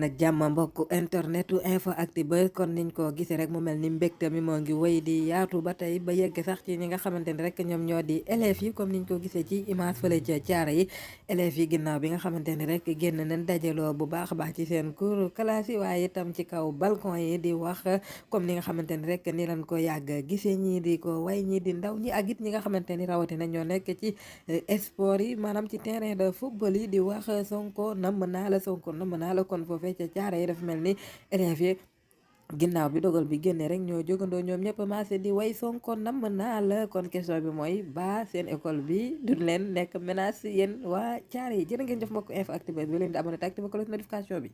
ak jàmm mbokk internetu InfoActu ba kon niñ ko gisee rek mu mel ni mbégte mi moo ngi wéy di yaatu ba tey ba yegg sax ci ñi nga xamante ni rek ñoom ñoo di élèves yi comme niñ ko gisee ci image fële ca caara yi élèves yi ginnaaw bi nga xamante ni rek génn nañ dajaloo bu baax a baax ci seen cours classe yi waaye itam ci kaw balcon yi di wax comme ni nga xamante ni rek ni lañ ko yàgg gisee ñii di ko way ñii di ndaw ñi ak it ñi nga xamante ni rawatina ñoo nekk ci sport yi maanaam ci terrain de football yi di wax Sonko namm naa la Sonko namm naa la kon foofee ca caara yi dafa mel ni élèves yi ginnaaw bi dogal bi génne rek ñoo jógandoo ñoom ñëpp maase di way Sonko namm naa la kon question bi mooy ba seen école bi du leen nekk menace yéen waa caara yi jërë ngeen jëf mbokk InfoActu bi leen di abonné te activé cloche notification bi